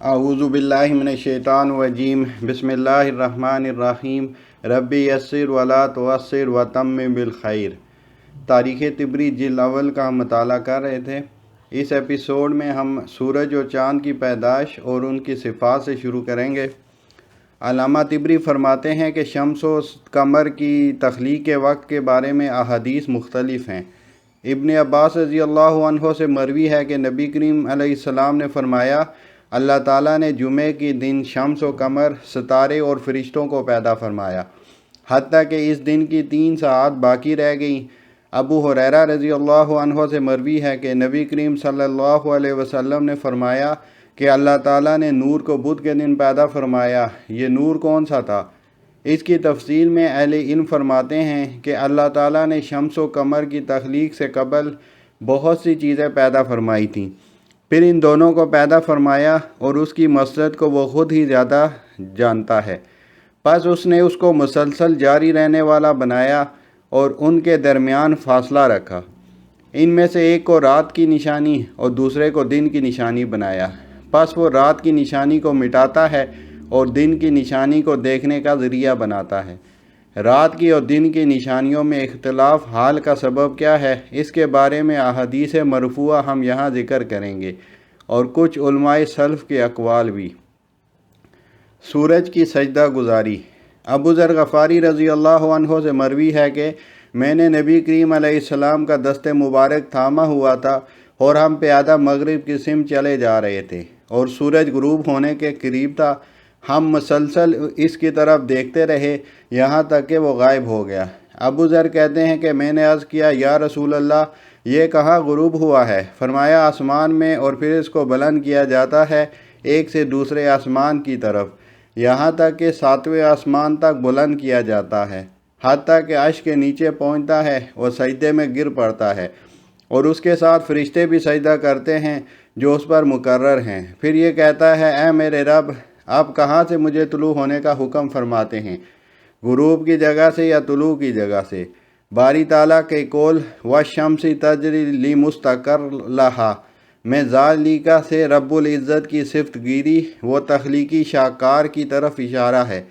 اعوذ باللہ من الشیطان الرجیم بسم اللہ الرحمن الرحیم ربی یسر ولا تعسر وتمم بالخیر۔ تاریخ طبری جلد اول کا ہم مطالعہ کر رہے تھے۔ اس ایپیسوڈ میں ہم سورج اور چاند کی پیدائش اور ان کی صفات سے شروع کریں گے۔ علامہ طبری فرماتے ہیں کہ شمس و قمر کی تخلیق کے وقت کے بارے میں احادیث مختلف ہیں۔ ابن عباس رضی اللہ عنہ سے مروی ہے کہ نبی کریم علیہ السلام نے فرمایا، اللہ تعالیٰ نے جمعے کے دن شمس و قمر، ستارے اور فرشتوں کو پیدا فرمایا، حتیٰ کہ اس دن کی 3 ساعات باقی رہ گئیں۔ ابو ہریرہ رضی اللہ عنہ سے مروی ہے کہ نبی کریم صلی اللہ علیہ وسلم نے فرمایا کہ اللہ تعالیٰ نے نور کو بدھ کے دن پیدا فرمایا۔ یہ نور کون سا تھا؟ اس کی تفصیل میں اہل علم فرماتے ہیں کہ اللہ تعالیٰ نے شمس و قمر کی تخلیق سے قبل بہت سی چیزیں پیدا فرمائی تھیں، پھر ان دونوں کو پیدا فرمایا اور اس کی مقصد کو وہ خود ہی زیادہ جانتا ہے، پس اس نے اس کو مسلسل جاری رہنے والا بنایا اور ان کے درمیان فاصلہ رکھا۔ ان میں سے ایک کو رات کی نشانی اور دوسرے کو دن کی نشانی بنایا، پس وہ رات کی نشانی کو مٹاتا ہے اور دن کی نشانی کو دیکھنے کا ذریعہ بناتا ہے۔ رات کی اور دن کی نشانیوں میں اختلاف حال کا سبب کیا ہے، اس کے بارے میں احادیث مرفوعہ ہم یہاں ذکر کریں گے اور کچھ علماء سلف کے اقوال بھی۔ سورج کی سجدہ گزاری۔ ابو ذر غفاری رضی اللہ عنہ سے مروی ہے کہ میں نے نبی کریم علیہ السلام کا دست مبارک تھاما ہوا تھا اور ہم پیادہ مغرب کی سمت چلے جا رہے تھے اور سورج غروب ہونے کے قریب تھا۔ ہم مسلسل اس کی طرف دیکھتے رہے یہاں تک کہ وہ غائب ہو گیا۔ ابو ذر کہتے ہیں کہ میں نے عرض کیا، یا رسول اللہ، یہ کہاں غروب ہوا ہے؟ فرمایا، آسمان میں، اور پھر اس کو بلند کیا جاتا ہے ایک سے دوسرے آسمان کی طرف، یہاں تک کہ 7ویں آسمان تک بلند کیا جاتا ہے، حتیٰ کہ عرش کے نیچے پہنچتا ہے اور سجدے میں گر پڑتا ہے، اور اس کے ساتھ فرشتے بھی سجدہ کرتے ہیں جو اس پر مقرر ہیں۔ پھر یہ کہتا ہے، اے میرے رب، آپ کہاں سے مجھے طلوع ہونے کا حکم فرماتے ہیں، غروب کی جگہ سے یا طلوع کی جگہ سے؟ باری تعالیٰ کے قول وَالشَّمْسِ تَجْرِی لِمُسْتَقَرٍّ لَہَا میں ذالِکَ سے رب العزت کی صفت گیری و تخلیقی شاہکار کی طرف اشارہ ہے۔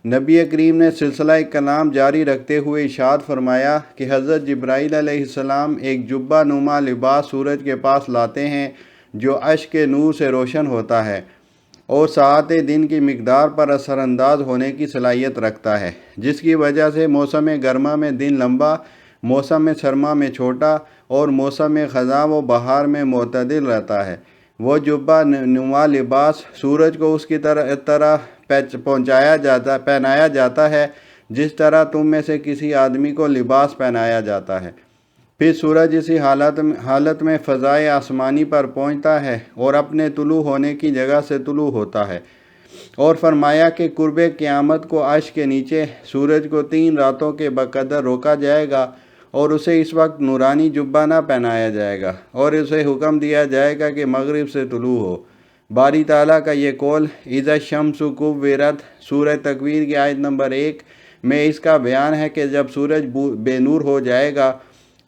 نبی کریم نے سلسلہ کلام جاری رکھتے ہوئے ارشاد فرمایا کہ حضرت جبرائیل علیہ السلام ایک جبہ نما لباس سورج کے پاس لاتے ہیں جو عرش کے نور سے روشن ہوتا ہے اور ساعت دن کی مقدار پر اثر انداز ہونے کی صلاحیت رکھتا ہے، جس کی وجہ سے موسم گرما میں دن لمبا، موسم سرما میں چھوٹا اور موسم خزاں و بہار میں معتدل رہتا ہے۔ وہ جبہ نما لباس سورج کو اس کی طرح پہنایا جاتا ہے جس طرح تم میں سے کسی آدمی کو لباس پہنایا جاتا ہے۔ پھر سورج اسی حالت میں فضائے آسمانی پر پہنچتا ہے اور اپنے طلوع ہونے کی جگہ سے طلوع ہوتا ہے، اور فرمایا کہ قرب قیامت کو عرش کے نیچے سورج کو 3 راتوں کے بقدر روکا جائے گا اور اسے اس وقت نورانی جبہ نہ پہنایا جائے گا اور اسے حکم دیا جائے گا کہ مغرب سے طلوع ہو۔ باری تعالیٰ کا یہ قول اذا الشمس کورت سورہ تکویر کی آیت نمبر 1 میں اس کا بیان ہے کہ جب سورج بے نور ہو جائے گا،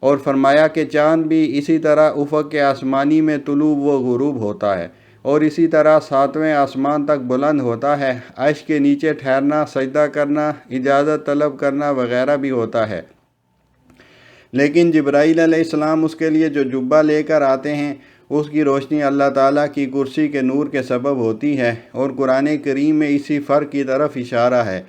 اور فرمایا کہ چاند بھی اسی طرح افق کے آسمانی میں طلوع و غروب ہوتا ہے اور اسی طرح 7ویں آسمان تک بلند ہوتا ہے، عرش کے نیچے ٹھہرنا، سجدہ کرنا، اجازت طلب کرنا وغیرہ بھی ہوتا ہے۔ لیکن جبرائیل علیہ السلام اس کے لیے جو جبہ لے کر آتے ہیں، اس کی روشنی اللہ تعالیٰ کی کرسی کے نور کے سبب ہوتی ہے، اور قرآن کریم میں اسی فرق کی طرف اشارہ ہے۔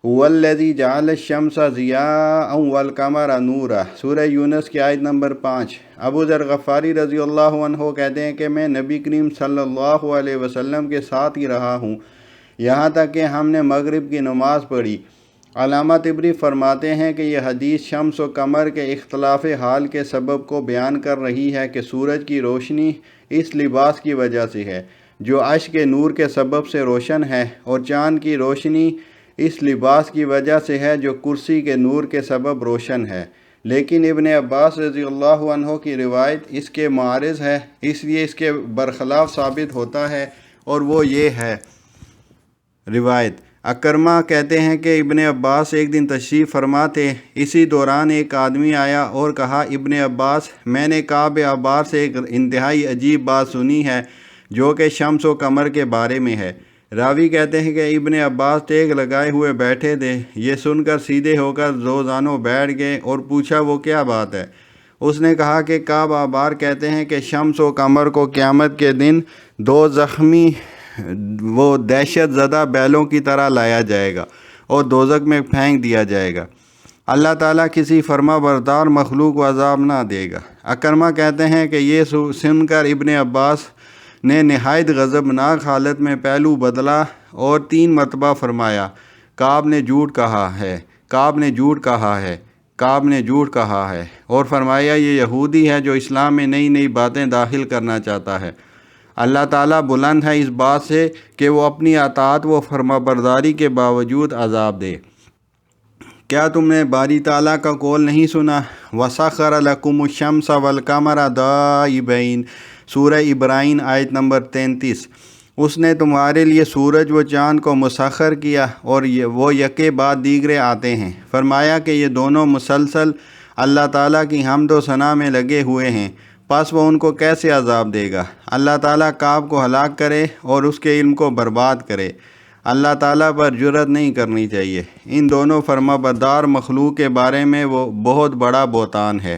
وَالَّذِي جَعَلَ الشَّمْسَ ضِيَاءً وَالْقَمَرَ نُورًا سورہ یونس کی آیت نمبر 5۔ ابو ذر غفاری رضی اللہ عنہ کہتے ہیں کہ میں نبی کریم صلی اللہ علیہ وسلم کے ساتھ ہی رہا ہوں یہاں تک کہ ہم نے مغرب کی نماز پڑھی۔ علامہ طبری فرماتے ہیں کہ یہ حدیث شمس و قمر کے اختلاف حال کے سبب کو بیان کر رہی ہے کہ سورج کی روشنی اس لباس کی وجہ سے ہے جو عرش کے نور کے سبب سے روشن ہے، اور چاند کی روشنی اس لباس کی وجہ سے ہے جو کرسی کے نور کے سبب روشن ہے۔ لیکن ابن عباس رضی اللہ عنہ کی روایت اس کے معارض ہے، اس لیے اس کے برخلاف ثابت ہوتا ہے، اور وہ یہ ہے روایت اکرمہ کہتے ہیں کہ ابن عباس ایک دن تشریف فرما تھے، اسی دوران ایک آدمی آیا اور کہا، ابن عباس، میں نے کعب احبار سے ایک انتہائی عجیب بات سنی ہے۔ جو کہ شمس و قمر کے بارے میں ہے۔ راوی کہتے ہیں کہ ابن عباس ٹیک لگائے ہوئے بیٹھے تھے، یہ سن کر سیدھے ہو کر دو زانوں بیٹھ گئے اور پوچھا وہ کیا بات ہے؟ اس نے کہا کہ کعب احبار کہتے ہیں کہ شمس و قمر کو قیامت کے دن دو زخمی وہ دہشت زدہ بیلوں کی طرح لایا جائے گا اور دوزخ میں پھینک دیا جائے گا۔ اللہ تعالیٰ کسی فرما بردار مخلوق کو عذاب نہ دے گا۔ اکرمہ کہتے ہیں کہ یہ سن کر ابن عباس نے نہایت غضبناک حالت میں پہلو بدلا اور 3 مرتبہ فرمایا، کعب نے جھوٹ کہا ہے، کعب نے جھوٹ کہا ہے، کعب نے جھوٹ کہا ہے، اور فرمایا یہ یہودی ہے جو اسلام میں نئی نئی باتیں داخل کرنا چاہتا ہے۔ اللہ تعالیٰ بلند ہے اس بات سے کہ وہ اپنی اطاعت و فرما برداری کے باوجود عذاب دے۔ کیا تم نے باری تعالیٰ کا قول نہیں سنا؟ وَسَخَّرَ لَكُمُ الشَّمْسَ وَالْقَمَرَ دَائِبَيْنِ، سورہ ابراہیم آیت نمبر 33۔ اس نے تمہارے لیے سورج و چاند کو مسخر کیا اور وہ یکے بعد دیگرے آتے ہیں۔ فرمایا کہ یہ دونوں مسلسل اللہ تعالیٰ کی حمد و ثنا میں لگے ہوئے ہیں، پس وہ ان کو کیسے عذاب دے گا؟ اللہ تعالیٰ کعب کو ہلاک کرے اور اس کے علم کو برباد کرے، اللہ تعالیٰ پر جرأت نہیں کرنی چاہیے۔ ان دونوں فرما بردار مخلوق کے بارے میں وہ بہت بڑا بہتان ہے۔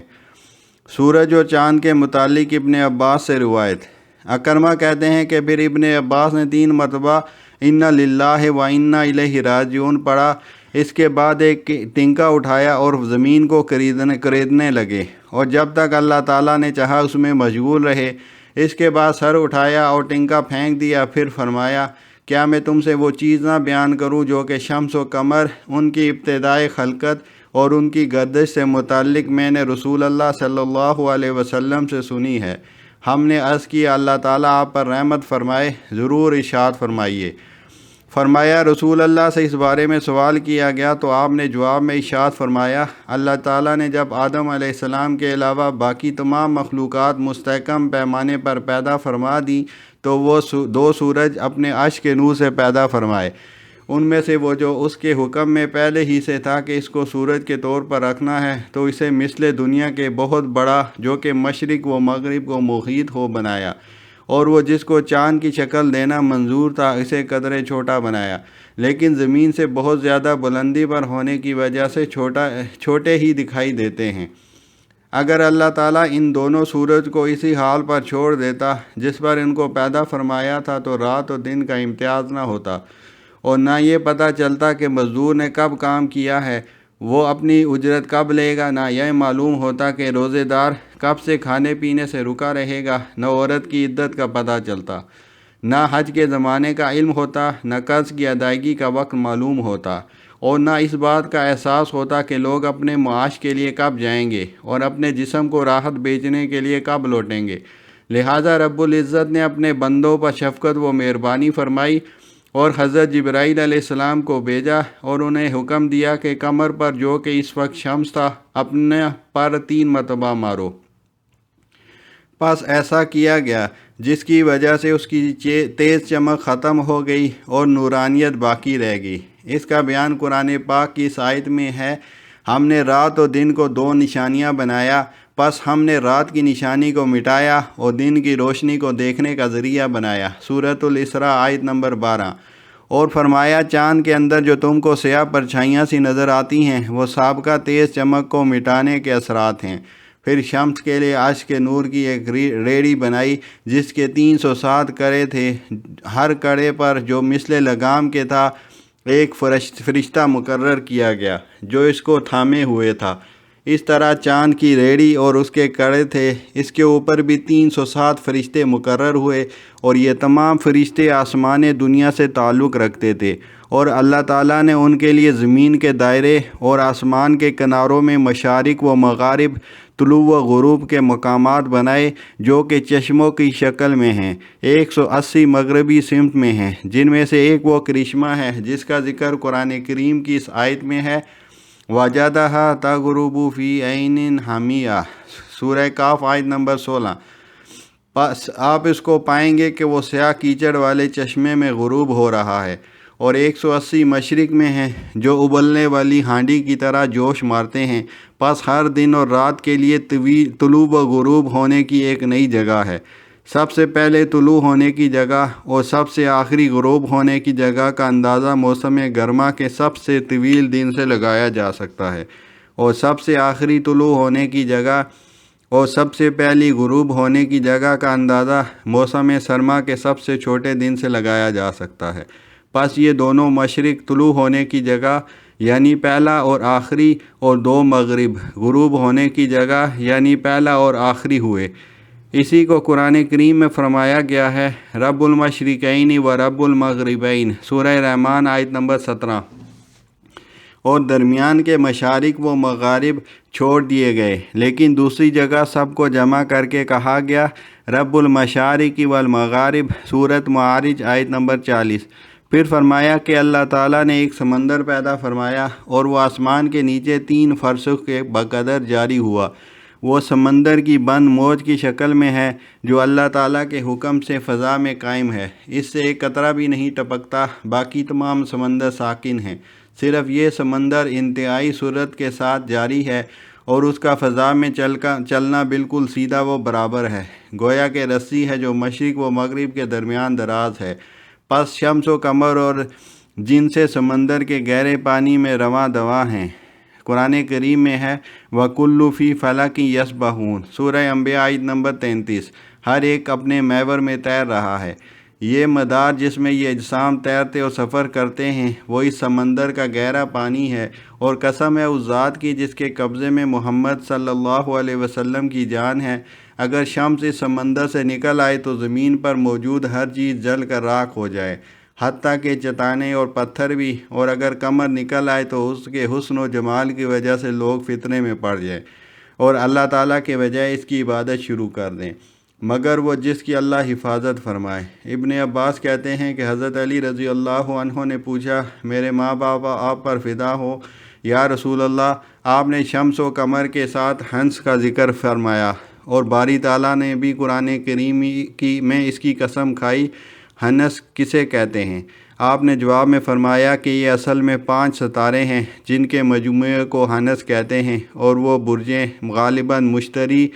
سورج و چاند کے متعلق ابن عباس سے روایت۔ اکرمہ کہتے ہیں کہ پھر ابن عباس نے 3 مرتبہ انا للہ و انا الیہ راجعون پڑھا۔ اس کے بعد ایک ٹنکا اٹھایا اور زمین کو کریدنے لگے، اور جب تک اللہ تعالیٰ نے چاہا اس میں مشغول رہے۔ اس کے بعد سر اٹھایا اور ٹنکا پھینک دیا، پھر فرمایا کیا میں تم سے وہ چیز نہ بیان کروں جو کہ شمس و قمر، ان کی ابتدائی خلقت اور ان کی گردش سے متعلق میں نے رسول اللہ صلی اللہ علیہ وسلم سے سنی ہے؟ ہم نے عرض کیا اللہ تعالیٰ آپ پر رحمت فرمائے، ضرور ارشاد فرمائیے۔ فرمایا رسول اللہ سے اس بارے میں سوال کیا گیا تو آپ نے جواب میں ارشاد فرمایا، اللہ تعالیٰ نے جب آدم علیہ السلام کے علاوہ باقی تمام مخلوقات مستحکم پیمانے پر پیدا فرما دی تو وہ 2 سورج اپنے عرش کے نور سے پیدا فرمائے، ان میں سے وہ جو اس کے حکم میں پہلے ہی سے تھا کہ اس کو سورج کے طور پر رکھنا ہے، تو اسے مثل دنیا کے بہت بڑا جو کہ مشرق و مغرب کو محیط ہو بنایا، اور وہ جس کو چاند کی شکل دینا منظور تھا اسے قدرے چھوٹا بنایا، لیکن زمین سے بہت زیادہ بلندی پر ہونے کی وجہ سے چھوٹے ہی دکھائی دیتے ہیں۔ اگر اللہ تعالیٰ ان دونوں سورج کو اسی حال پر چھوڑ دیتا جس پر ان کو پیدا فرمایا تھا تو رات و دن کا امتیاز نہ ہوتا، اور نہ یہ پتہ چلتا کہ مزدور نے کب کام کیا ہے، وہ اپنی اجرت کب لے گا، نہ یہ معلوم ہوتا کہ روزے دار کب سے کھانے پینے سے رکا رہے گا، نہ عورت کی عدت کا پتہ چلتا، نہ حج کے زمانے کا علم ہوتا، نہ قرض کی ادائیگی کا وقت معلوم ہوتا، اور نہ اس بات کا احساس ہوتا کہ لوگ اپنے معاش کے لیے کب جائیں گے اور اپنے جسم کو راحت بیچنے کے لیے کب لوٹیں گے۔ لہٰذا رب العزت نے اپنے بندوں پر شفقت و مہربانی فرمائی اور حضرت جبرائیل علیہ السلام کو بھیجا اور انہیں حکم دیا کہ قمر پر جو کہ اس وقت شمس تھا اپنے پر 3 مرتبہ مارو۔ پس ایسا کیا گیا جس کی وجہ سے اس کی تیز چمک ختم ہو گئی اور نورانیت باقی رہ گئی۔ اس کا بیان قرآن پاک کی اس آیت میں ہے، ہم نے رات و دن کو 2 نشانیاں بنایا، پس ہم نے رات کی نشانی کو مٹایا اور دن کی روشنی کو دیکھنے کا ذریعہ بنایا، سورۃ الاسراء آیت نمبر 12۔ اور فرمایا چاند کے اندر جو تم کو سیاہ پرچھائیاں سی نظر آتی ہیں وہ سابقہ تیز چمک کو مٹانے کے اثرات ہیں۔ پھر شمس کے لیے عرش کے نور کی ایک ریڑھی بنائی جس کے 307 کڑے تھے، ہر کڑے پر جو مثل لگام کے تھا ایک فرشتہ مقرر کیا گیا جو اس کو تھامے ہوئے تھا۔ اس طرح چاند کی ریڑھی اور اس کے کڑے تھے، اس کے اوپر بھی 307 فرشتے مقرر ہوئے، اور یہ تمام فرشتے آسمان دنیا سے تعلق رکھتے تھے، اور اللہ تعالیٰ نے ان کے لیے زمین کے دائرے اور آسمان کے کناروں میں مشارق و مغارب، طلوع و غروب کے مقامات بنائے جو کہ چشموں کی شکل میں ہیں، 180 مغربی سمت میں ہیں، جن میں سے ایک وہ کرشمہ ہے جس کا ذکر قرآن کریم کی اس آیت میں ہے، وَجَدَهَا تَغْرُبُ فِي عَيْنٍ حَمِيَّةٍ، سورہ کاف آیت نمبر 16۔ پس آپ اس کو پائیں گے کہ وہ سیاہ کیچڑ والے چشمے میں غروب ہو رہا ہے، اور 180 مشرق میں ہیں جو ابلنے والی ہانڈی کی طرح جوش مارتے ہیں، پس ہر دن اور رات کے لیے طلوع و غروب ہونے کی ایک نئی جگہ ہے۔ سب سے پہلے طلوع ہونے کی جگہ اور سب سے آخری غروب ہونے کی جگہ کا اندازہ موسم گرما کے سب سے طویل دن سے لگایا جا سکتا ہے، اور سب سے آخری طلوع ہونے کی جگہ اور سب سے پہلی غروب ہونے کی جگہ کا اندازہ موسم سرما کے سب سے چھوٹے دن سے لگایا جا سکتا ہے۔ پس یہ دونوں مشرق طلوع ہونے کی جگہ یعنی پہلا اور آخری، اور دو مغرب غروب ہونے کی جگہ یعنی پہلا اور آخری ہوئے۔ اسی کو قرآن کریم میں فرمایا گیا ہے، رب المشرقین و رب المغربین، سورہ رحمان آیت نمبر 17۔ اور درمیان کے مشارق و مغارب چھوڑ دیے گئے، لیکن دوسری جگہ سب کو جمع کر کے کہا گیا، رب المشارق والمغارب، سورۃ معارج آیت نمبر 40۔ پھر فرمایا کہ اللہ تعالیٰ نے ایک سمندر پیدا فرمایا اور وہ آسمان کے نیچے 3 فرسخ کے بقدر جاری ہوا۔ وہ سمندر کی بند موج کی شکل میں ہے جو اللہ تعالیٰ کے حکم سے فضا میں قائم ہے، اس سے ایک قطرہ بھی نہیں ٹپکتا، باقی تمام سمندر ساکن ہیں، صرف یہ سمندر انتہائی سرعت کے ساتھ جاری ہے اور اس کا فضا میں چلنا بالکل سیدھا و برابر ہے، گویا کہ رسی ہے جو مشرق و مغرب کے درمیان دراز ہے۔ پس شمس و قمر اور جن سے سمندر کے گہرے پانی میں رواں دواں ہیں۔ قرآن کریم میں ہے وَكُلُّ فِي فَلَكٍ يَسْبَحُونَ، سورہ انبیاء آیت نمبر 33۔ ہر ایک اپنے محور میں تیر رہا ہے۔ یہ مدار جس میں یہ اجسام تیرتے اور سفر کرتے ہیں وہ اس سمندر کا گہرا پانی ہے، اور قسم ہے اس ذات کی جس کے قبضے میں محمد صلی اللہ علیہ وسلم کی جان ہے، اگر شمس اس سمندر سے نکل آئے تو زمین پر موجود ہر چیز جل کر راکھ ہو جائے، حتیٰ کہ چٹانیں اور پتھر بھی، اور اگر قمر نکل آئے تو اس کے حسن و جمال کی وجہ سے لوگ فتنے میں پڑ جائیں اور اللہ تعالیٰ کے بجائے اس کی عبادت شروع کر دیں، مگر وہ جس کی اللہ حفاظت فرمائے۔ ابن عباس کہتے ہیں کہ حضرت علی رضی اللہ عنہ نے پوچھا، میرے ماں باپ آپ پر فدا ہو یا رسول اللہ، آپ نے شمس و قمر کے ساتھ ہنس کا ذکر فرمایا اور باری تعالیٰ نے بھی قرآن کریم میں اس کی قسم کھائی، ہنس کسے کہتے ہیں؟ آپ نے جواب میں فرمایا کہ یہ اصل میں 5 ستارے ہیں جن کے مجموعے کو ہنس کہتے ہیں، اور وہ برجیں غالباً مشتری،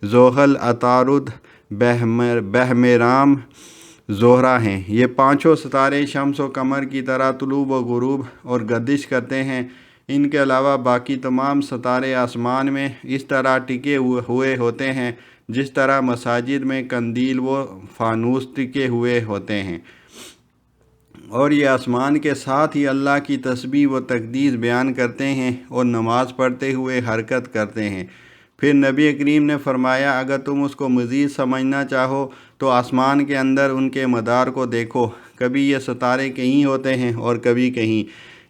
زحل، عطارد، بہمرام، زہرہ ہیں۔ یہ 5 ستارے شمس و قمر کی طرح طلوع و غروب اور گردش کرتے ہیں۔ ان کے علاوہ باقی تمام ستارے آسمان میں اس طرح ٹکے ہوئے ہوتے ہیں جس طرح مساجد میں قندیل و فانوس ٹکے ہوئے ہوتے ہیں، اور یہ آسمان کے ساتھ ہی اللہ کی تسبیح و تقدیس بیان کرتے ہیں اور نماز پڑھتے ہوئے حرکت کرتے ہیں۔ پھر نبی کریم نے فرمایا، اگر تم اس کو مزید سمجھنا چاہو تو آسمان کے اندر ان کے مدار کو دیکھو، کبھی یہ ستارے کہیں ہوتے ہیں اور کبھی کہیں۔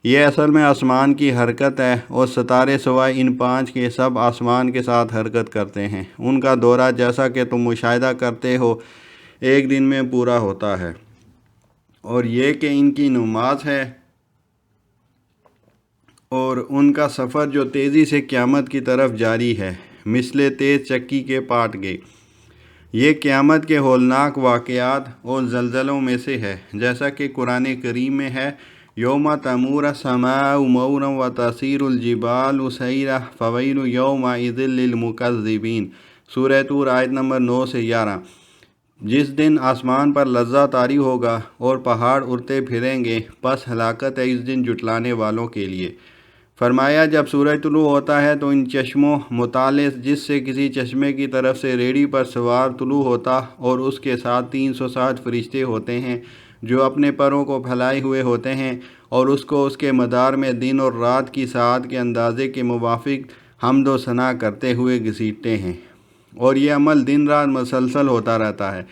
یہ اصل میں آسمان کی حرکت ہے، اور ستارے سوائے ان 5 کے سب آسمان کے ساتھ حرکت کرتے ہیں۔ ان کا دورہ جیسا کہ تم مشاہدہ کرتے ہو ایک دن میں پورا ہوتا ہے، اور یہ کہ ان کی نماز ہے اور ان کا سفر جو تیزی سے قیامت کی طرف جاری ہے، مثل تیز چکی کے پاٹ کے۔ یہ قیامت کے ہولناک واقعات اور زلزلوں میں سے ہے، جیسا کہ قرآن کریم میں ہے، یوم تمور السماء مورا وتسیر الجبال سیرا فویل یومئذ للمکذبین، سورہ طور آیت نمبر 9 سے 11۔ جس دن آسمان پر لرزہ طاری ہوگا اور پہاڑ اڑتے پھریں گے، پس ہلاکت ہے اس دن جھٹلانے والوں کے لیے۔ فرمایا، جب سورج طلوع ہوتا ہے تو ان چشموں مطالع جس سے کسی چشمے کی طرف سے ریڑھی پر سوار طلوع ہوتا، اور اس کے ساتھ 360 فرشتے ہوتے ہیں جو اپنے پروں کو پھیلائے ہوئے ہوتے ہیں، اور اس کو اس کے مدار میں دن اور رات کی ساعت کے اندازے کے موافق حمد و ثنا کرتے ہوئے گھسیٹتے ہیں، اور یہ عمل دن رات مسلسل ہوتا رہتا ہے۔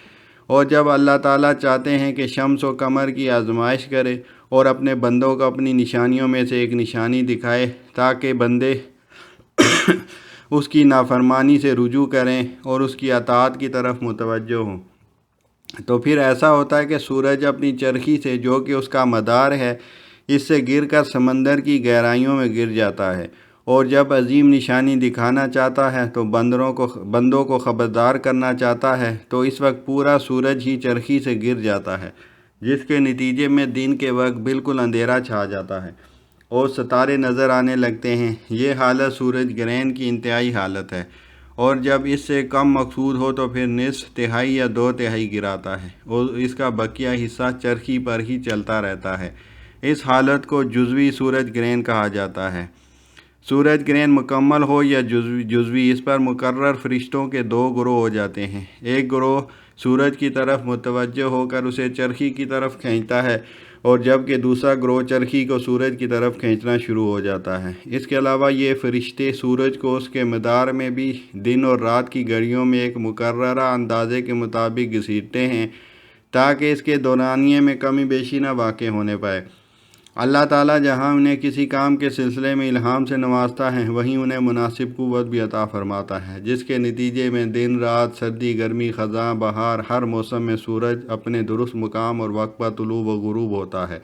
اور جب اللہ تعالیٰ چاہتے ہیں کہ شمس و قمر کی آزمائش کرے اور اپنے بندوں کو اپنی نشانیوں میں سے ایک نشانی دکھائے تاکہ بندے اس کی نافرمانی سے رجوع کریں اور اس کی اطاعت کی طرف متوجہ ہوں، تو پھر ایسا ہوتا ہے کہ سورج اپنی چرخی سے، جو کہ اس کا مدار ہے، اس سے گر کر سمندر کی گہرائیوں میں گر جاتا ہے، اور جب عظیم نشانی دکھانا چاہتا ہے تو بندوں کو خبردار کرنا چاہتا ہے تو اس وقت پورا سورج ہی چرخی سے گر جاتا ہے، جس کے نتیجے میں دن کے وقت بالکل اندھیرا چھا جاتا ہے اور ستارے نظر آنے لگتے ہیں۔ یہ حالت سورج گرہن کی انتہائی حالت ہے، اور جب اس سے کم مقصود ہو تو پھر نصف تہائی یا 2/3 گراتا ہے اور اس کا بقیہ حصہ چرخی پر ہی چلتا رہتا ہے۔ اس حالت کو جزوی سورج گرہن کہا جاتا ہے۔ سورج گرہن مکمل ہو یا جزوی، اس پر مقرر فرشتوں کے 2 گروہ ہو جاتے ہیں۔ ایک گروہ سورج کی طرف متوجہ ہو کر اسے چرخی کی طرف کھینچتا ہے، اور جبکہ دوسرا گروہ چرخی کو سورج کی طرف کھینچنا شروع ہو جاتا ہے۔ اس کے علاوہ یہ فرشتے سورج کو اس کے مدار میں بھی دن اور رات کی گھڑیوں میں ایک مقررہ اندازے کے مطابق گھسیٹتے ہیں تاکہ اس کے دورانیے میں کمی بیشی نہ واقع ہونے پائے۔ اللہ تعالیٰ جہاں انہیں کسی کام کے سلسلے میں الہام سے نوازتا ہے، وہیں انہیں مناسب قوت بھی عطا فرماتا ہے، جس کے نتیجے میں دن رات، سردی گرمی، خزاں بہار، ہر موسم میں سورج اپنے درست مقام اور وقت پر طلوع و غروب ہوتا ہے۔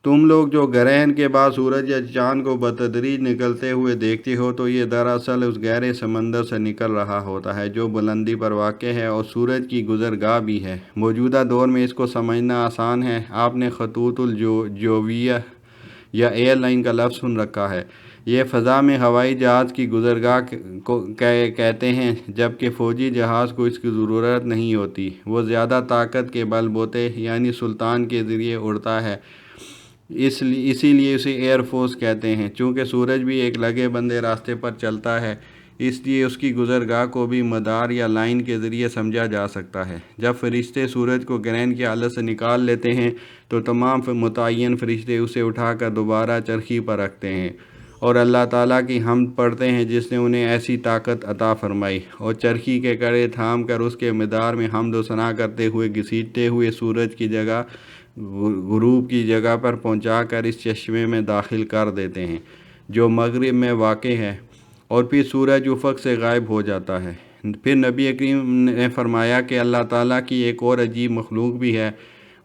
تم لوگ جو گرہن کے بعد سورج یا چاند کو بتدریج نکلتے ہوئے دیکھتے ہو، تو یہ دراصل اس گہرے سمندر سے نکل رہا ہوتا ہے جو بلندی پر واقع ہے اور سورج کی گزرگاہ بھی ہے۔ موجودہ دور میں اس کو سمجھنا آسان ہے۔ آپ نے خطوط الجویہ یا ایئر لائن کا لفظ سن رکھا ہے۔ یہ فضا میں ہوائی جہاز کی گزرگاہ کو کہتے ہیں، جبکہ فوجی جہاز کو اس کی ضرورت نہیں ہوتی۔ وہ زیادہ طاقت کے بل بوتے یعنی سلطان کے ذریعے اڑتا ہے، اسی لیے اسے ایئر فورس کہتے ہیں۔ چونکہ سورج بھی ایک لگے بندے راستے پر چلتا ہے، اس لیے اس کی گزرگاہ کو بھی مدار یا لائن کے ذریعے سمجھا جا سکتا ہے۔ جب فرشتے سورج کو گرہن کی حالت سے نکال لیتے ہیں تو تمام متعین فرشتے اسے اٹھا کر دوبارہ چرخی پر رکھتے ہیں اور اللہ تعالیٰ کی حمد پڑھتے ہیں جس نے انہیں ایسی طاقت عطا فرمائی، اور چرخی کے کڑے تھام کر اس کے مدار میں حمد و ثنا کرتے ہوئے گھسیٹتے ہوئے سورج کی جگہ غروب کی جگہ پر پہنچا کر اس چشمے میں داخل کر دیتے ہیں جو مغرب میں واقع ہے، اور پھر سورج افق سے غائب ہو جاتا ہے۔ پھر نبی کریم نے فرمایا کہ اللہ تعالیٰ کی ایک اور عجیب مخلوق بھی ہے،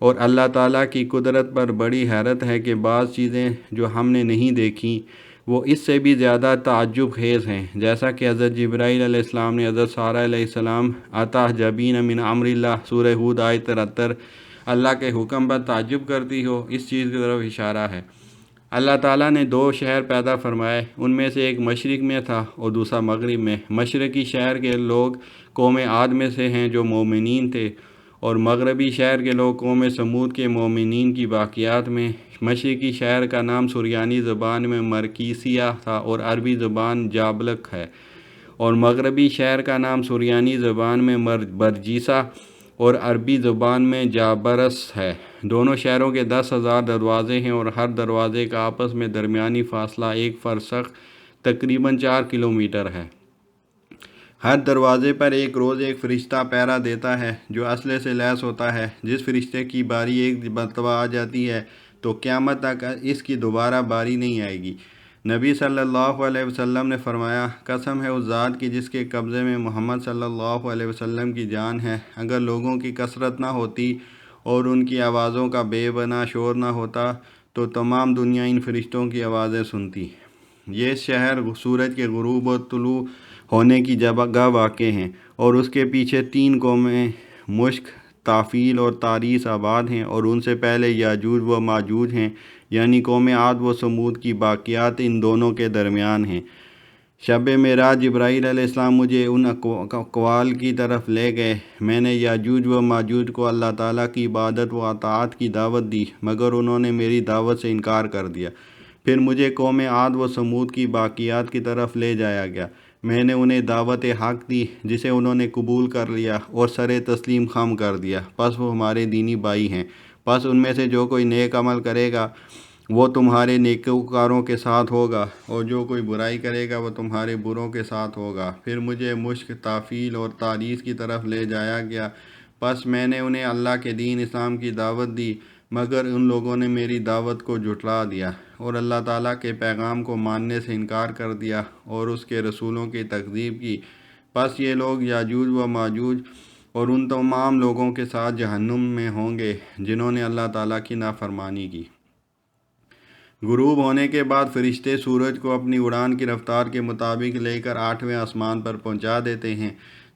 اور اللہ تعالیٰ کی قدرت پر بڑی حیرت ہے کہ بعض چیزیں جو ہم نے نہیں دیکھیں وہ اس سے بھی زیادہ تعجب خیز ہیں، جیسا کہ حضرت جبرائیل علیہ السلام نے حضرت سارہ علیہ السلام عطا جبین من امر اللہ سورہ ہود آیت 73 اللہ کے حکم پر تعجب کرتی ہو، اس چیز کی طرف اشارہ ہے۔ اللہ تعالیٰ نے 2 شہر پیدا فرمائے، ان میں سے ایک مشرق میں تھا اور دوسرا مغرب میں۔ مشرقی شہر کے لوگ قوم عاد میں سے ہیں جو مومنین تھے، اور مغربی شہر کے لوگ قوم سمود کے مومنین کی باقیات میں۔ مشرقی شہر کا نام سریانی زبان میں مرکیسیہ تھا اور عربی زبان جابلک ہے، اور مغربی شہر کا نام سریانی زبان میں برجیسا اور عربی زبان میں جابرس ہے۔ دونوں شہروں کے 10,000 دروازے ہیں اور ہر دروازے کا آپس میں درمیانی فاصلہ 1 فرسخ تقریباً 4 کلومیٹر ہے۔ ہر دروازے پر ایک روز ایک فرشتہ پہرا دیتا ہے جو اسلحے سے لیس ہوتا ہے۔ جس فرشتے کی باری ایک مرتبہ آ جاتی ہے تو قیامت تک اس کی دوبارہ باری نہیں آئے گی۔ نبی صلی اللہ علیہ وسلم نے فرمایا، قسم ہے اس ذات کی جس کے قبضے میں محمد صلی اللہ علیہ وسلم کی جان ہے، اگر لوگوں کی کثرت نہ ہوتی اور ان کی آوازوں کا بے بنا شور نہ ہوتا تو تمام دنیا ان فرشتوں کی آوازیں سنتی۔ یہ شہر سورج کے غروب و طلوع ہونے کی جگہ واقع ہیں، اور اس کے پیچھے 3 قومیں مشک، تافیل اور تاریس آباد ہیں، اور ان سے پہلے یاجوج و ماجوج ہیں، یعنی قوم عاد و سمود کی باقیات ان دونوں کے درمیان ہیں۔ شب معراج جبرائیل علیہ السلام مجھے ان اقوال کی طرف لے گئے۔ میں نے یاجوج و ماجوج کو اللہ تعالیٰ کی عبادت و اطاعت کی دعوت دی، مگر انہوں نے میری دعوت سے انکار کر دیا۔ پھر مجھے قوم عاد و سمود کی باقیات کی طرف لے جایا گیا۔ میں نے انہیں دعوت حق دی جسے انہوں نے قبول کر لیا اور سر تسلیم خم کر دیا، پس وہ ہمارے دینی بھائی ہیں۔ پس ان میں سے جو کوئی نیک عمل کرے گا وہ تمہارے نیکوکاروں کے ساتھ ہوگا، اور جو کوئی برائی کرے گا وہ تمہارے بروں کے ساتھ ہوگا۔ پھر مجھے مشک، تافیل اور تاریس کی طرف لے جایا گیا، پس میں نے انہیں اللہ کے دین اسلام کی دعوت دی، مگر ان لوگوں نے میری دعوت کو جھٹلا دیا اور اللہ تعالیٰ کے پیغام کو ماننے سے انکار کر دیا اور اس کے رسولوں کی تکذیب کی۔ پس یہ لوگ یاجوج و ماجوج اور ان تمام لوگوں کے ساتھ جہنم میں ہوں گے جنہوں نے اللہ تعالیٰ کی نافرمانی کی۔ غروب ہونے کے بعد فرشتے سورج کو اپنی اڑان کی رفتار کے مطابق لے کر 8ویں آسمان پر پہنچا دیتے ہیں،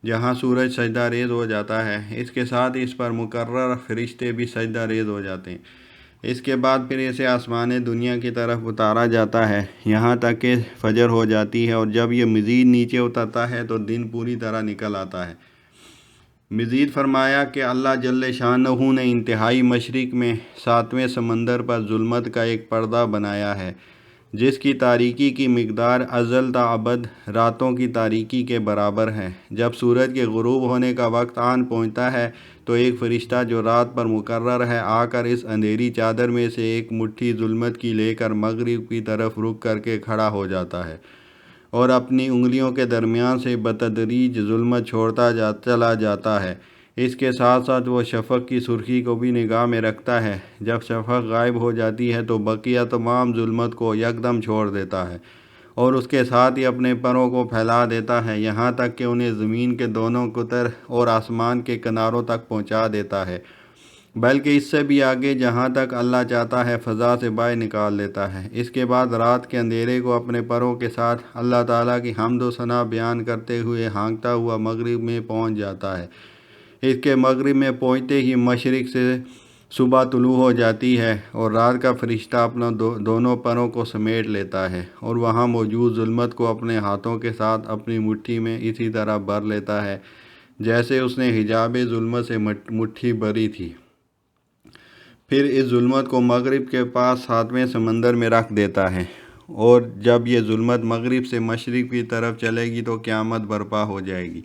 جہاں سورج سجدہ ریز ہو جاتا ہے۔ اس کے ساتھ اس پر مقرر فرشتے بھی سجدہ ریز ہو جاتے ہیں۔ اس کے بعد پھر اسے آسمان دنیا کی طرف اتارا جاتا ہے یہاں تک کہ فجر ہو جاتی ہے، اور جب یہ مزید نیچے اترتا ہے تو دن پوری طرح نکل آتا ہے۔ مزید فرمایا کہ اللہ جل شانہ نے انتہائی مشرق میں 7ویں سمندر پر ظلمت کا ایک پردہ بنایا ہے، جس کی تاریکی کی مقدار ازل تا ابد راتوں کی تاریکی کے برابر ہے۔ جب سورج کے غروب ہونے کا وقت آن پہنچتا ہے تو ایک فرشتہ جو رات پر مقرر ہے آ کر اس اندھیری چادر میں سے ایک مٹھی ظلمت کی لے کر مغرب کی طرف رخ کر کے کھڑا ہو جاتا ہے، اور اپنی انگلیوں کے درمیان سے بتدریج ظلمت چھوڑتا چلا جاتا ہے۔ اس کے ساتھ ساتھ وہ شفق کی سرخی کو بھی نگاہ میں رکھتا ہے۔ جب شفق غائب ہو جاتی ہے تو بقیہ تمام ظلمت کو یکدم چھوڑ دیتا ہے، اور اس کے ساتھ ہی اپنے پروں کو پھیلا دیتا ہے، یہاں تک کہ انہیں زمین کے دونوں قطر اور آسمان کے کناروں تک پہنچا دیتا ہے، بلکہ اس سے بھی آگے جہاں تک اللہ چاہتا ہے فضا سے باہر نکال دیتا ہے۔ اس کے بعد رات کے اندھیرے کو اپنے پروں کے ساتھ اللہ تعالیٰ کی حمد و ثنا بیان کرتے ہوئے ہانکتا ہوا مغرب میں پہنچ جاتا ہے۔ اس کے مغرب میں پہنچتے ہی مشرق سے صبح طلوع ہو جاتی ہے، اور رات کا فرشتہ اپنا دونوں پروں کو سمیٹ لیتا ہے اور وہاں موجود ظلمت کو اپنے ہاتھوں کے ساتھ اپنی مٹھی میں اسی طرح بھر لیتا ہے جیسے اس نے حجاب ظلمت سے مٹھی بھری تھی۔ پھر اس ظلمت کو مغرب کے پاس 7ویں سمندر میں رکھ دیتا ہے، اور جب یہ ظلمت مغرب سے مشرق کی طرف چلے گی تو قیامت برپا ہو جائے گی۔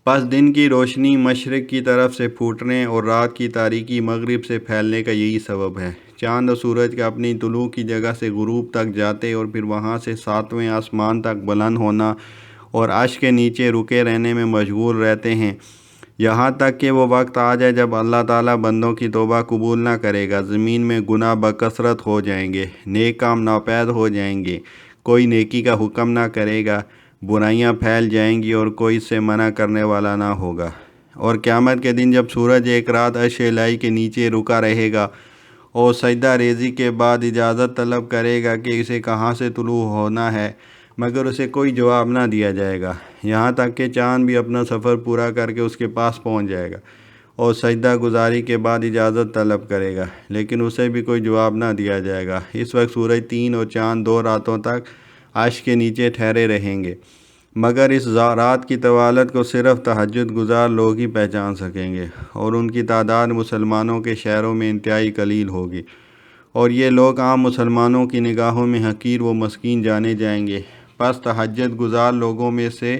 پس دن کی روشنی مشرق کی طرف سے پھوٹنے اور رات کی تاریکی مغرب سے پھیلنے کا یہی سبب ہے۔ چاند اور سورج کا اپنی طلوع کی جگہ سے غروب تک جاتے اور پھر وہاں سے 7ویں آسمان تک بلند ہونا اور عرش کے نیچے رکے رہنے میں مشغول رہتے ہیں، یہاں تک کہ وہ وقت آ جائے جب اللہ تعالیٰ بندوں کی توبہ قبول نہ کرے گا۔ زمین میں گناہ بکثرت ہو جائیں گے، نیک کام ناپید ہو جائیں گے، کوئی نیکی کا حکم نہ کرے گا، برائیاں پھیل جائیں گی اور کوئی اس سے منع کرنے والا نہ ہوگا۔ اور قیامت کے دن جب سورج ایک رات عرش الہی کے نیچے رکا رہے گا اور سجدہ ریزی کے بعد اجازت طلب کرے گا کہ اسے کہاں سے طلوع ہونا ہے، مگر اسے کوئی جواب نہ دیا جائے گا، یہاں تک کہ چاند بھی اپنا سفر پورا کر کے اس کے پاس پہنچ جائے گا اور سجدہ گزاری کے بعد اجازت طلب کرے گا، لیکن اسے بھی کوئی جواب نہ دیا جائے گا۔ اس وقت سورج 3 اور چاند 2 راتوں تک عرش کے نیچے ٹھہرے رہیں گے، مگر اس رات کی طوالت کو صرف تہجد گزار لوگ ہی پہچان سکیں گے، اور ان کی تعداد مسلمانوں کے شہروں میں انتہائی قلیل ہوگی، اور یہ لوگ عام مسلمانوں کی نگاہوں میں حقیر و مسکین جانے جائیں گے۔ پس تہجد گزار لوگوں میں سے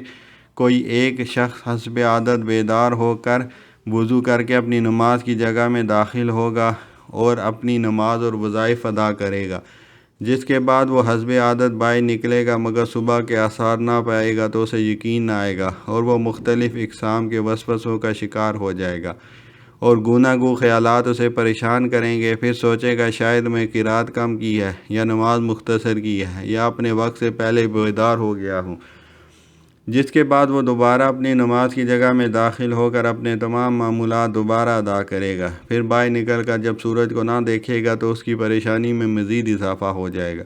کوئی ایک شخص حسب عادت بیدار ہو کر وضو کر کے اپنی نماز کی جگہ میں داخل ہوگا اور اپنی نماز اور وظائف ادا کرے گا، جس کے بعد وہ حسب عادت باہر نکلے گا، مگر صبح کے آثار نہ پائے گا تو اسے یقین نہ آئے گا، اور وہ مختلف اقسام کے وسوسوں کا شکار ہو جائے گا، اور گناہ گو خیالات اسے پریشان کریں گے۔ پھر سوچے گا شاید میں قرات کم کی ہے، یا نماز مختصر کی ہے، یا اپنے وقت سے پہلے بیدار ہو گیا ہوں، جس کے بعد وہ دوبارہ اپنی نماز کی جگہ میں داخل ہو کر اپنے تمام معمولات دوبارہ ادا کرے گا۔ پھر باہر نکل کر جب سورج کو نہ دیکھے گا تو اس کی پریشانی میں مزید اضافہ ہو جائے گا،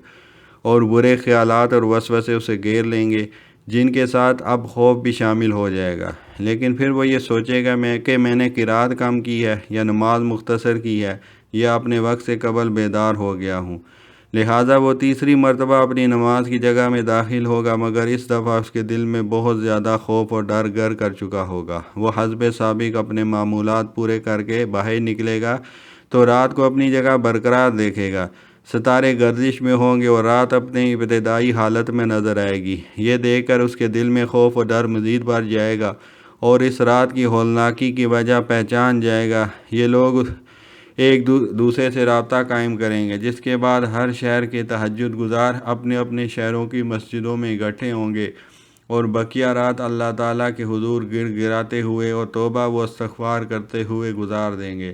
اور برے خیالات اور وسوسے اسے گھیر لیں گے، جن کے ساتھ اب خوف بھی شامل ہو جائے گا۔ لیکن پھر وہ یہ سوچے گا کہ میں نے قرات کم کی ہے، یا نماز مختصر کی ہے، یا اپنے وقت سے قبل بیدار ہو گیا ہوں، لہٰذا وہ تیسری مرتبہ اپنی نماز کی جگہ میں داخل ہوگا، مگر اس دفعہ اس کے دل میں بہت زیادہ خوف اور ڈر گھر کر چکا ہوگا۔ وہ حسب سابق اپنے معمولات پورے کر کے باہر نکلے گا تو رات کو اپنی جگہ برقرار دیکھے گا، ستارے گردش میں ہوں گے اور رات اپنی ابتدائی حالت میں نظر آئے گی۔ یہ دیکھ کر اس کے دل میں خوف اور ڈر مزید بڑھ جائے گا، اور اس رات کی ہولناکی کی وجہ پہچان جائے گا۔ یہ لوگ ایک دوسرے سے رابطہ قائم کریں گے، جس کے بعد ہر شہر کے تہجد گزار اپنے اپنے شہروں کی مسجدوں میں اکٹھے ہوں گے اور بقیہ رات اللہ تعالیٰ کے حضور گڑ گڑاتے ہوئے اور توبہ و استغفار کرتے ہوئے گزار دیں گے،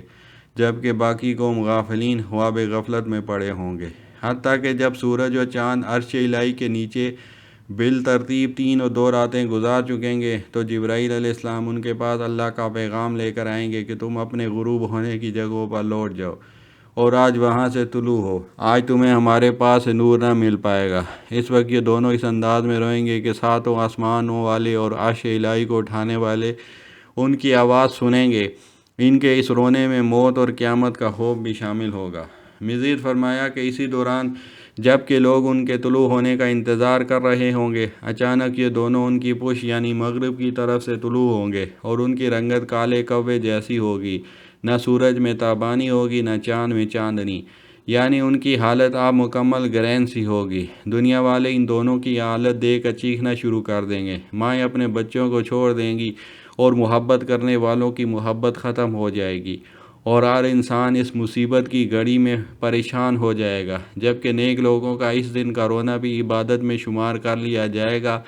جبکہ باقی قوم غافلین خواب غفلت میں پڑے ہوں گے، حتیٰ کہ جب سورج و چاند عرش الہی کے نیچے بالترتیب 3 اور 2 راتیں گزار چکیں گے تو جبرائیل علیہ السلام ان کے پاس اللہ کا پیغام لے کر آئیں گے کہ تم اپنے غروب ہونے کی جگہوں پر لوٹ جاؤ اور آج وہاں سے طلوع ہو، آج تمہیں ہمارے پاس سے نور نہ مل پائے گا۔ اس وقت یہ دونوں اس انداز میں روئیں گے کہ 7 آسمانوں والے اور عرش الہی کو اٹھانے والے ان کی آواز سنیں گے ان کے اس رونے میں موت اور قیامت کا خوف بھی شامل ہوگا۔ مزید فرمایا کہ اسی دوران جب کہ لوگ ان کے طلوع ہونے کا انتظار کر رہے ہوں گے، اچانک یہ دونوں ان کی پشت یعنی مغرب کی طرف سے طلوع ہوں گے اور ان کی رنگت کالے کوے جیسی ہوگی، نہ سورج میں تابانی ہوگی نہ چاند میں چاندنی، یعنی ان کی حالت آپ مکمل گرہن سی ہوگی۔ دنیا والے ان دونوں کی حالت دیکھ کر چیخنا شروع کر دیں گے، مائیں اپنے بچوں کو چھوڑ دیں گی اور محبت کرنے والوں کی محبت ختم ہو جائے گی، اور ہر انسان اس مصیبت کی گھڑی میں پریشان ہو جائے گا، جبکہ نیک لوگوں کا اس دن کا رونا بھی عبادت میں شمار کر لیا جائے گا،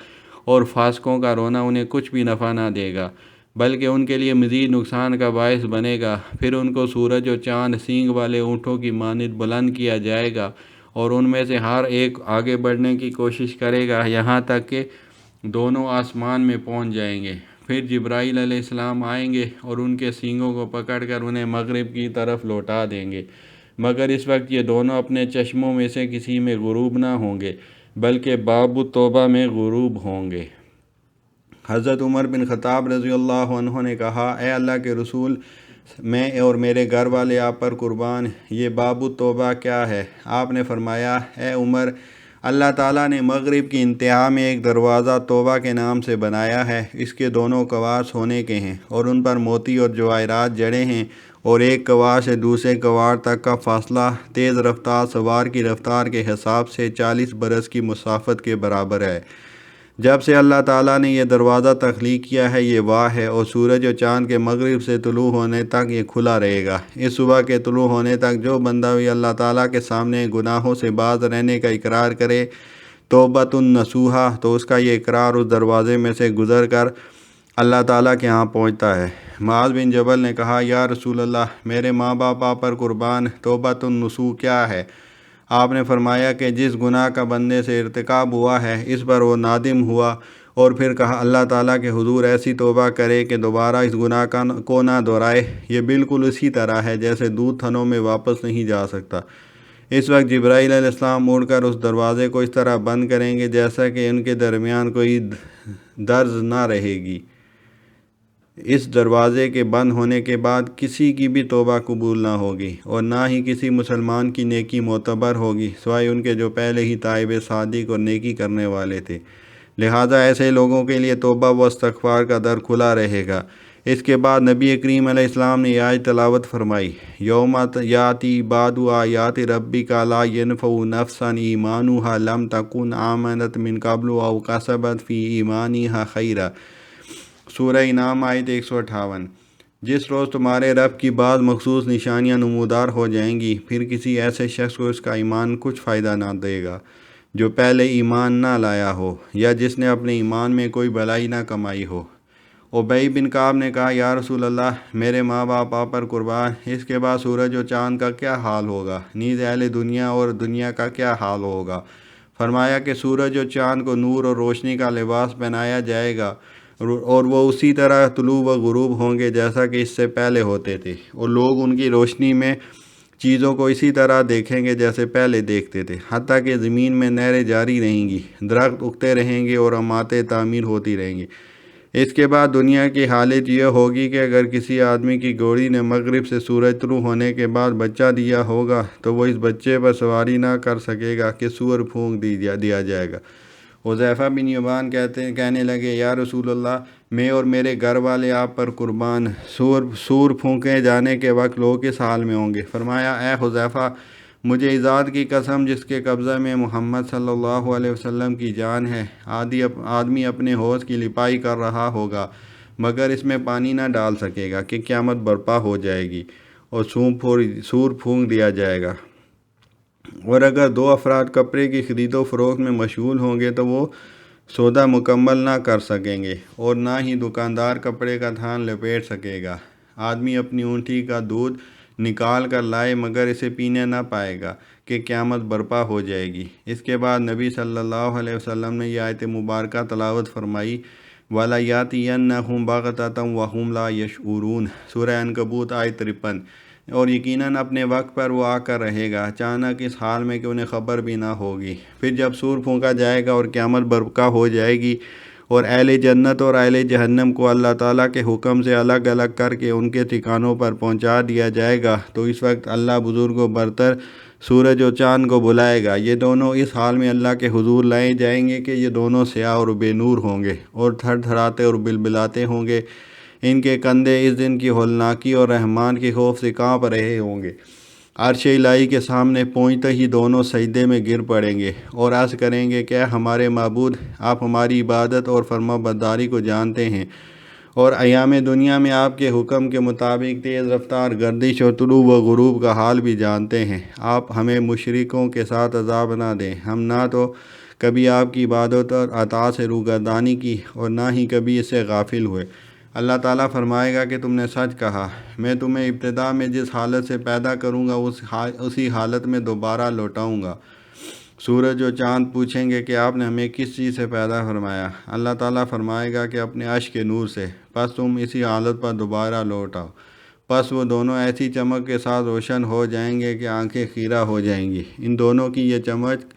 اور فاسقوں کا رونا انہیں کچھ بھی نفع نہ دے گا بلکہ ان کے لیے مزید نقصان کا باعث بنے گا۔ پھر ان کو سورج اور چاند سینگ والے اونٹوں کی مانند بلند کیا جائے گا، اور ان میں سے ہر ایک آگے بڑھنے کی کوشش کرے گا یہاں تک کہ دونوں آسمان میں پہنچ جائیں گے۔ پھر جبرائیل علیہ السلام آئیں گے اور ان کے سینگوں کو پکڑ کر انہیں مغرب کی طرف لوٹا دیں گے، مگر اس وقت یہ دونوں اپنے چشموں میں سے کسی میں غروب نہ ہوں گے بلکہ باب التوبہ میں غروب ہوں گے۔ حضرت عمر بن خطاب رضی اللہ عنہ نے کہا، اے اللہ کے رسول، میں اور میرے گھر والے آپ پر قربان، یہ باب التوبہ کیا ہے؟ آپ نے فرمایا، اے عمر، اللہ تعالیٰ نے مغرب کی انتہا میں ایک دروازہ توبہ کے نام سے بنایا ہے، اس کے دونوں کنوار سونے کے ہیں اور ان پر موتی اور جواہرات جڑے ہیں، اور ایک کنوار سے دوسرے کنوار تک کا فاصلہ تیز رفتار سوار کی رفتار کے حساب سے 40 برس کی مسافت کے برابر ہے۔ جب سے اللہ تعالیٰ نے یہ دروازہ تخلیق کیا ہے، یہ واہ ہے، اور سورج اور چاند کے مغرب سے طلوع ہونے تک یہ کھلا رہے گا۔ اس صبح کے طلوع ہونے تک جو بندہ بھی اللہ تعالیٰ کے سامنے گناہوں سے باز رہنے کا اقرار کرے، توبۃ نصوحہ، تو اس کا یہ اقرار اس دروازے میں سے گزر کر اللہ تعالیٰ کے ہاں پہنچتا ہے۔ معاذ بن جبل نے کہا، یا رسول اللہ، میرے ماں باپ آپ پر قربان، توبۃ النصوح کیا ہے؟ آپ نے فرمایا کہ جس گناہ کا بندے سے ارتکاب ہوا ہے، اس پر وہ نادم ہوا اور پھر کہا اللہ تعالیٰ کے حضور ایسی توبہ کرے کہ دوبارہ اس گناہ کو نہ دہرائے، یہ بالکل اسی طرح ہے جیسے دودھ تھنوں میں واپس نہیں جا سکتا۔ اس وقت جبرائیل علیہ السلام اڑ کر اس دروازے کو اس طرح بند کریں گے جیسا کہ ان کے درمیان کوئی درز نہ رہے گی۔ اس دروازے کے بند ہونے کے بعد کسی کی بھی توبہ قبول نہ ہوگی، اور نہ ہی کسی مسلمان کی نیکی معتبر ہوگی سوائے ان کے جو پہلے ہی تائب صادق اور نیکی کرنے والے تھے۔ لہٰذا ایسے لوگوں کے لیے توبہ و استغفار کا در کھلا رہے گا۔ اس کے بعد نبی کریم علیہ السلام نے یہ آیت تلاوت فرمائی، یوم یاتی بعد آیات ربک لا ینفع نفسا ایمانها لم تکن آمنت من قبل او کسبت فی ایمانها خیرا۔ سورہ انعام آیت 158۔ جس روز تمہارے رب کی بعض مخصوص نشانیاں نمودار ہو جائیں گی، پھر کسی ایسے شخص کو اس کا ایمان کچھ فائدہ نہ دے گا جو پہلے ایمان نہ لایا ہو، یا جس نے اپنے ایمان میں کوئی بھلائی نہ کمائی ہو۔ ابی بن کعب نے کہا، یا رسول اللہ، میرے ماں باپ آپ پر قربان، اس کے بعد سورج اور چاند کا کیا حال ہوگا؟ نیز اہل دنیا اور دنیا کا کیا حال ہوگا؟ فرمایا کہ سورج اور چاند کو نور اور روشنی کا لباس پہنایا جائے گا، اور وہ اسی طرح طلوع و غروب ہوں گے جیسا کہ اس سے پہلے ہوتے تھے، اور لوگ ان کی روشنی میں چیزوں کو اسی طرح دیکھیں گے جیسے پہلے دیکھتے تھے، حتیٰ کہ زمین میں نہریں جاری رہیں گی، درخت اگتے رہیں گے اور عمارتیں تعمیر ہوتی رہیں گی۔ اس کے بعد دنیا کی حالت یہ ہوگی کہ اگر کسی آدمی کی گھوڑی نے مغرب سے سورج طلوع ہونے کے بعد بچہ دیا ہوگا تو وہ اس بچے پر سواری نہ کر سکے گا کہ سور پھونک دیا جائے گا۔ حذیفہ بن یمان کہنے لگے، یا رسول اللہ، میں اور میرے گھر والے آپ پر قربان، سور پھونکے جانے کے وقت لوگ کس حال میں ہوں گے؟ فرمایا، اے حذیفہ، مجھے اس ذات کی قسم جس کے قبضہ میں محمد صلی اللہ علیہ وسلم کی جان ہے، آدمی اپنے حوض کی لپائی کر رہا ہوگا مگر اس میں پانی نہ ڈال سکے گا کہ قیامت برپا ہو جائے گی اور سور پھونک دیا جائے گا، اور اگر دو افراد کپڑے کی خرید و فروخت میں مشغول ہوں گے تو وہ سودا مکمل نہ کر سکیں گے، اور نہ ہی دکاندار کپڑے کا تھان لپیٹ سکے گا۔ آدمی اپنی اونٹی کا دودھ نکال کر لائے مگر اسے پینے نہ پائے گا کہ قیامت برپا ہو جائے گی۔ اس کے بعد نبی صلی اللہ علیہ وسلم نے یہ آیت مبارکہ تلاوت فرمائی، وَلَيَأْتِيَنَّهُمْ بَغْتَةً وَهُمْ لَا يَشْعُرُونَ، سورہ عنکبوت آیت 53۔ اور یقیناً اپنے وقت پر وہ آ کر رہے گا، اچانک اس حال میں کہ انہیں خبر بھی نہ ہوگی۔ پھر جب سور پھونکا جائے گا اور قیامت برپا ہو جائے گی اور اہل جنت اور اہل جہنم کو اللہ تعالیٰ کے حکم سے الگ الگ کر کے ان کے ٹھکانوں پر پہنچا دیا جائے گا، تو اس وقت اللہ بزرگ و برتر سورج و چاند کو بلائے گا۔ یہ دونوں اس حال میں اللہ کے حضور لائے جائیں گے کہ یہ دونوں سیاہ اور بے نور ہوں گے اور تھر تھراتے اور بلبلاتے ہوں گے۔ ان کے کندھے اس دن کی ہولناکی اور رحمان کے خوف سے کانپ رہے ہوں گے۔ عرش الہی کے سامنے پہنچتے ہی دونوں سجدے میں گر پڑیں گے اور عرض کریں گے کہ ہمارے معبود، آپ ہماری عبادت اور فرما برداری کو جانتے ہیں اور ایام دنیا میں آپ کے حکم کے مطابق تیز رفتار گردش اور طلوع و غروب کا حال بھی جانتے ہیں۔ آپ ہمیں مشرکوں کے ساتھ عذاب نہ دیں۔ ہم نہ تو کبھی آپ کی عبادت اور اطاعت سے روگردانی کی اور نہ ہی کبھی اس سے غافل ہوئے۔ اللہ تعالیٰ فرمائے گا کہ تم نے سچ کہا، میں تمہیں ابتدا میں جس حالت سے پیدا کروں گا اسی حالت میں دوبارہ لوٹاؤں گا۔ سورج و چاند پوچھیں گے کہ آپ نے ہمیں کس چیز سے پیدا فرمایا؟ اللہ تعالیٰ فرمائے گا کہ اپنے عرش کے نور سے، پس تم اسی حالت پر دوبارہ لوٹ آؤ۔ پس وہ دونوں ایسی چمک کے ساتھ روشن ہو جائیں گے کہ آنکھیں خیرہ ہو جائیں گی۔ ان دونوں کی یہ چمک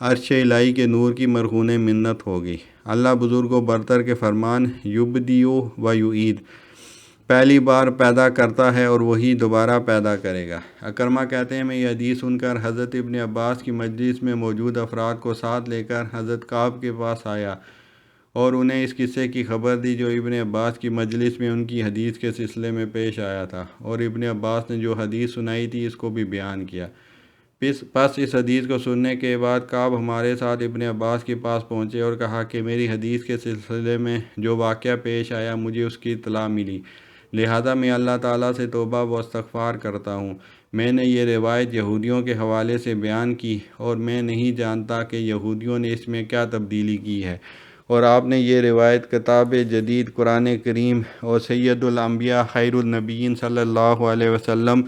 عرش الہی کے نور کی مرہون منت ہوگی۔ اللہ بزرگ و برتر کے فرمان، یبدیو و یعید، پہلی بار پیدا کرتا ہے اور وہی دوبارہ پیدا کرے گا۔ اکرمہ کہتے ہیں میں یہ حدیث سن کر حضرت ابن عباس کی مجلس میں موجود افراد کو ساتھ لے کر حضرت کعب کے پاس آیا اور انہیں اس قصے کی خبر دی جو ابن عباس کی مجلس میں ان کی حدیث کے سلسلے میں پیش آیا تھا، اور ابن عباس نے جو حدیث سنائی تھی اس کو بھی بیان کیا۔ پس اس حدیث کو سننے کے بعد کعب ہمارے ساتھ ابن عباس کے پاس پہنچے اور کہا کہ میری حدیث کے سلسلے میں جو واقعہ پیش آیا مجھے اس کی اطلاع ملی، لہذا میں اللہ تعالیٰ سے توبہ و استغفار کرتا ہوں۔ میں نے یہ روایت یہودیوں کے حوالے سے بیان کی اور میں نہیں جانتا کہ یہودیوں نے اس میں کیا تبدیلی کی ہے، اور آپ نے یہ روایت کتاب جدید قرآن کریم اور سید الانبیاء خیر النبیین صلی اللہ علیہ وسلم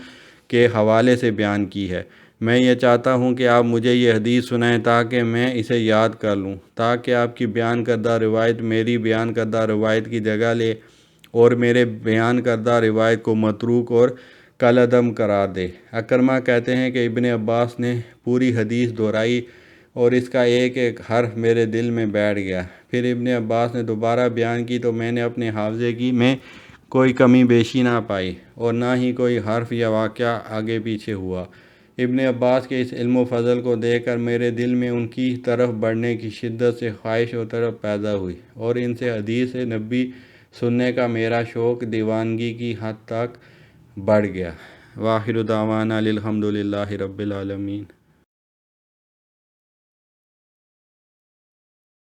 کے حوالے سے بیان کی ہے۔ میں یہ چاہتا ہوں کہ آپ مجھے یہ حدیث سنائیں تاکہ میں اسے یاد کر لوں، تاکہ آپ کی بیان کردہ روایت میری بیان کردہ روایت کی جگہ لے اور میرے بیان کردہ روایت کو متروک اور کالعدم قرار دے۔ اکرمہ کہتے ہیں کہ ابن عباس نے پوری حدیث دہرائی اور اس کا ایک ایک حرف میرے دل میں بیٹھ گیا۔ پھر ابن عباس نے دوبارہ بیان کی تو میں نے اپنے حافظے کی میں کوئی کمی بیشی نہ پائی اور نہ ہی کوئی حرف یا واقعہ آگے پیچھے ہوا۔ ابن عباس کے اس علم و فضل کو دیکھ کر میرے دل میں ان کی طرف بڑھنے کی شدت سے خواہش و طلب پیدا ہوئی اور ان سے حدیث نبی سننے کا میرا شوق دیوانگی کی حد تک بڑھ گیا۔ وآخر دعوانا الحمد للہ رب العالمین۔